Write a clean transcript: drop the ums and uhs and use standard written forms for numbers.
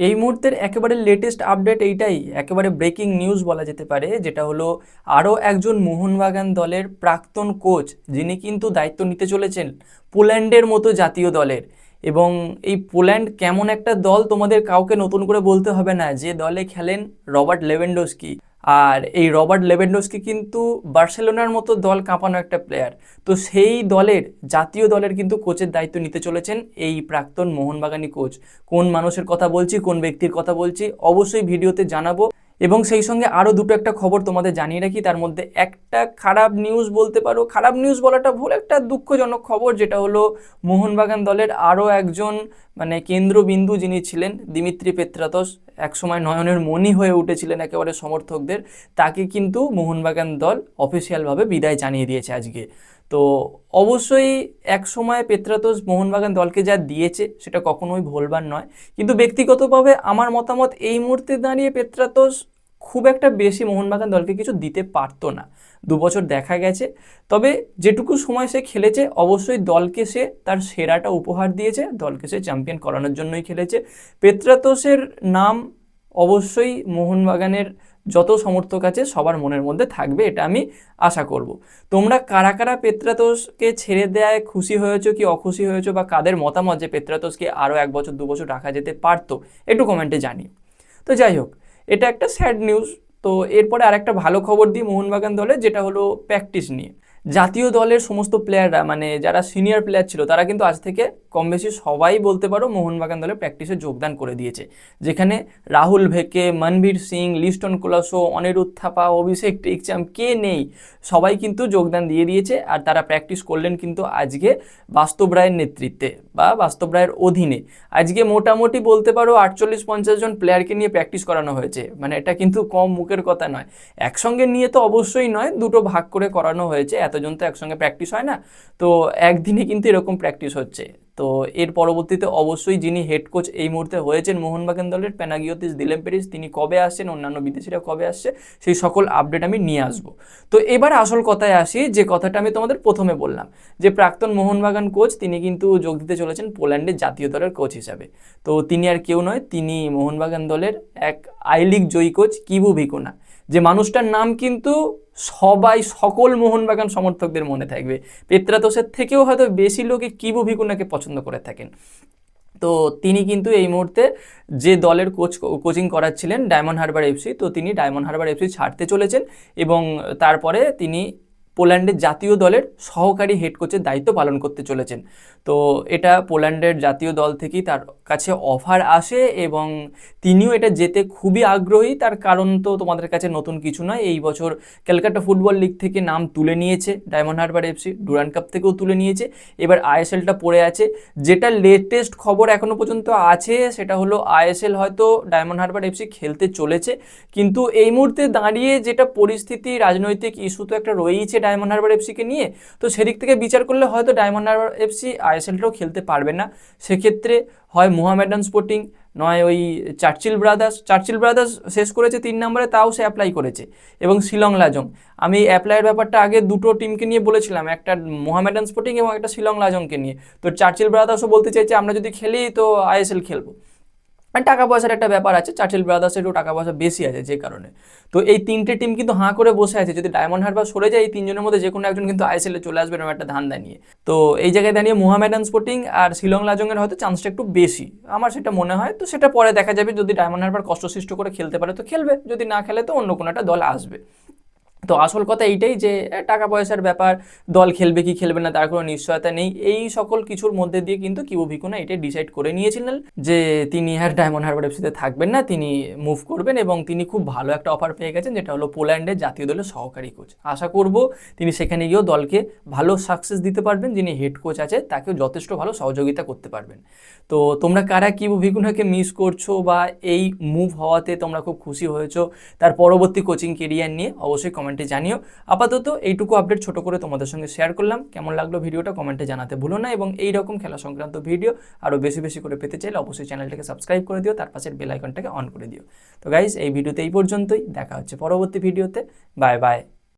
এই মুহূর্তের একেবারে লেটেস্ট আপডেট এইটাই, একেবারে ব্রেকিং নিউজ বলা যেতে পারে, যেটা হলো আরও একজন মোহনবাগান দলের প্রাক্তন কোচ, যিনি কিন্তু দায়িত্ব নিতে চলেছেন পোল্যান্ডের মতো জাতীয় দলের। এবং এই পোল্যান্ড কেমন একটা দল তোমাদের কাউকে নতুন করে বলতে হবে না, যে দলে খেলেন রবার্ট লেভেনডস্কি। আর এই রবার্ট লেভেনডস্কি কিন্তু বার্সেলোনার মতো দল কাঁপানো একটা প্লেয়ার। তো সেই দলের, জাতীয় দলের কিন্তু কোচের দায়িত্ব নিতে চলেছেন এই প্রাক্তন মোহনবাগানি কোচ। কোন মানুষের কথা বলছি, কোন ব্যক্তির কথা বলছি, অবশ্যই ভিডিওতে জানাবো। এবং সেই সঙ্গে আরও দুটো একটা খবর তোমাদের জানিয়ে রাখি। তার মধ্যে একটা খারাপ নিউজ বলতে পারো, খারাপ নিউজ বলাটা ভুল, একটা দুঃখজনক খবর, যেটা হলো মোহনবাগান দলের আরও একজন কেন্দ্রবিন্দু যিনি ছিলেন, দিমিত্রি পেত্রাতস, একসময় নয়নের মণি হয়ে উঠেছিলেন একেবারে সমর্থকদের, তাকে কিন্তু মোহনবাগান দল অফিসিয়ালভাবে বিদায় জানিয়ে দিয়েছে আজকে। তো অবশ্যই এক সময় পেত্রাতস মোহনবাগান দলকে যা দিয়েছে সেটা কখনোই ভুলবার নয়, কিন্তু ব্যক্তিগতভাবে আমার মতামত এই মুহূর্তে দাঁড়িয়ে পেত্রাতস খুব একটা বেশি মোহনবাগান দলকে কিছু দিতে পারতো না। 2 বছর দেখা গেছে, তবে যেটুকু সময় সে খেলেছে অবশ্যই দলকে সে তার সেরাটা উপহার দিয়েছে, দলকে সে চ্যাম্পিয়ন করানোর জন্যই খেলেছে। পেত্রাতসের নাম অবশ্যই মোহনবাগানের যত সমর্থক আছে সবার মনের মধ্যে থাকবে, এটা আমি আশা করব। তোমরা কারা কারা পেত্রাতসকে ছেড়ে দেয় খুশি হয়েছো কি অখুশি হয়েছো, বা কাদের মতামত যে পেত্রাতসকে আরও 1 বছর 2 বছর রাখা যেতে পারতো, একটু কমেন্টে জানিও। তো যাই হোক, এটা একটা স্যাড নিউজ। তো এরপরে আরেকটা ভালো খবর দিই মোহনবাগান দলের, যেটা হলো প্র্যাকটিস নিয়ে। জাতীয় দলের সমস্ত প্লেয়াররা, যারা সিনিয়র প্লেয়ার ছিল, তারা কিন্তু আজ থেকে কম বেশি সবাই বলতে পারো মোহনবাগান দলে প্র্যাকটিসে যোগদান করে দিয়েছে। যেখানে রাহুল ভেকে, মনবীর সিং, লিস্টন কোলাসো, অনিরুদ্ধ থাপা, অভিষেক টেকচাম, কে নেই, সবাই কিন্তু যোগদান দিয়ে দিয়েছে। আর তারা প্র্যাকটিস করলেন কিন্তু আজকে বাস্তব রায়ের নেতৃত্বে বা বাস্তব রায়ের অধীনে। আজকে মোটামুটি বলতে পারো 48-50 জন প্লেয়ারকে নিয়ে প্র্যাকটিস করানো হয়েছে। এটা কিন্তু কম মুখের কথা নয়। একসঙ্গে নিয়ে তো অবশ্যই নয়, দুটো ভাগ করে করানো হয়েছে, এতজন তো একসঙ্গে প্র্যাকটিস হয় না। তো একদিনে কিন্তু এরকম প্র্যাকটিস হচ্ছে। তো এর পরবর্তীতে অবশ্যই যিনি হেড কোচ এই মুহূর্তে হয়েছেন মোহনবাগান দলের, প্যানাগিওতিস দিলেম্পেরিস, তিনি কবে আসছেন, অন্যান্য বিদেশিরা কবে আসছে, সেই সকল আপডেট আমি নিয়ে আসবো। তো এবার আসল কথায় আসি, যে কথাটা আমি তোমাদের প্রথমে বললাম, যে প্রাক্তন মোহনবাগান কোচ তিনি কিন্তু যোগ দিতে চলেছেন পোল্যান্ডের জাতীয় দলের কোচ হিসাবে। তো তিনি আর কেউ নয়, তিনি মোহনবাগান দলের এক I league Joyee coach Kibu ভিকুনা, যে মানুষটার নাম কিন্তু সকল মোহনবাগান সমর্থকদের মনে থাকবে। পেত্রাতসের থেকেও হয়তো বেশি লোকে কিবু ভিকুনাকে পছন্দ করে থাকেন। তো তিনি কিন্তু এই মুহূর্তে যে দলের কোচিং করাচ্ছিলেন ডায়মন্ড হারবার এফসি, তো তিনি ডায়মন্ড হারবার এফসি ছাড়তে চলেছেন এবং তারপরে তিনি পোল্যান্ডের জাতীয় দলের সহকারী হেড কোচের দায়িত্ব পালন করতে চলেছেন। তো এটা পোল্যান্ডের জাতীয় দল থেকেই তার কাছে অফার আসে এবং তিনিও এটা যেতে খুবই আগ্রহী। তার কারণ তো তোমাদের কাছে নতুন কিছু নয়, এই বছর ক্যালকাটা ফুটবল লিগ থেকে নাম তুলে নিয়েছে diamond Harbour FC, Durand cup থেকেও তুলে নিয়েছে, এবার আইএসএলটা পড়ে আছে। যেটা লেটেস্ট খবর এখনো পর্যন্ত আছে সেটা হলো আইএসএল হয়তো ডায়মন্ড হারবার এফসি খেলতে চলেছে, কিন্তু এই মুহূর্তে দাঁড়িয়ে যেটা পরিস্থিতি, রাজনৈতিক ইস্যু তো একটা রয়েইছে ডায়মন্ড হারবার এফসিকে নিয়ে, তো সেদিক থেকে বিচার করলে হয়তো ডায়মন্ড হারবার এফসি আইএসএলটাও খেলতে পারবে না। সেক্ষেত্রে হয় মোহামেডান স্পোর্টিং, নয় ওই চার্চিল ব্রাদার্স শেষ করেছে 3 নম্বরে, তাও সে অ্যাপ্লাই করেছে, এবং শিলং লাজং। আমি অ্যাপ্লাইয়ের ব্যাপারটা আগে দুটো টিমকে নিয়ে বলেছিলাম, একটা মোহামেডান স্পোর্টিং এবং একটা শিলং লাজংকে নিয়ে। তো চার্চিল ব্রাদার্সও বলতে চাইছে আমরা যদি খেলি তো আইএসএল খেলবো। আর টাকা পয়সার একটা ব্যাপার আছে, চার্চিল ব্রাদার্সেরও টাকা পয়সা বেশি আছে যে কারণে। তো এই 3টে টিম কিন্তু হাঁ করে বসে আছে, যদি ডায়মন্ড হারবার সরে যায় এই 3জনের মধ্যে যে কোনো একজন কিন্তু আইএসএল এ চলে আসবে এরকম একটা ধান্দা নিয়ে। তো এই জায়গায় দাঁড়িয়ে মোহামেডান স্পোর্টিং আর শিলং লাজংয়ের হয়তো চান্সটা একটু বেশি, আমার সেটা মনে হয়। তো সেটা পরে দেখা যাবে, যদি ডায়মন্ড হারবার কষ্টসৃষ্ট করে খেলতে পারে তো খেলবে, যদি না খেলে তো অন্য কোনো একটা দল আসবে। তো আসল কথা এইটাই যে টাকা পয়সার ব্যাপার, দল খেলবে কি খেলবে না তার কোনো নিশ্চয়তা নেই, এই সকল কিছুর মধ্যে দিয়ে কিন্তু কিবু ভিকুনা এটাই ডিসাইড করে নিয়েছিলেন যে তিনি আর ডায়মন্ড হারবার এফসিতে থাকবেন না, তিনি মুভ করবেন। এবং তিনি খুব ভালো একটা অফার পেয়ে গেছেন, যেটা হলো পোল্যান্ডের জাতীয় দলের সহকারী কোচ। আশা করব তিনি সেখানে গিয়েও দলকে ভালো সাকসেস দিতে পারবেন, যিনি হেড কোচ আছে তাকেও যথেষ্ট ভালো সহযোগিতা করতে পারবেন। তো তোমরা কারা কিবু ভিকুনাকে মিস করছো, বা এই মুভ হওয়াতে তোমরা খুব খুশি হয়েছো তার পরবর্তী কোচিং কেরিয়ার নিয়ে, অবশ্যই কমেন্টে জানিও। আপাতত এইটুকু আপডেট ছোট করে তোমাদের সঙ্গে শেয়ার করলাম। কেমন লাগলো ভিডিওটা কমেন্টে জানাতে ভুলো না, এবং এই রকম খেলা সংক্রান্ত ভিডিও আরও বেশি বেশি করে পেতে চাইলে অবশ্যই চ্যানেলটাকে সাবস্ক্রাইব করে দিও, তার পাশের বেল আইকনটাকে অন করে দিও। তো গাইজ, এই ভিডিওতে এই পর্যন্তই, দেখা হচ্ছে পরবর্তী ভিডিওতে। Bye bye.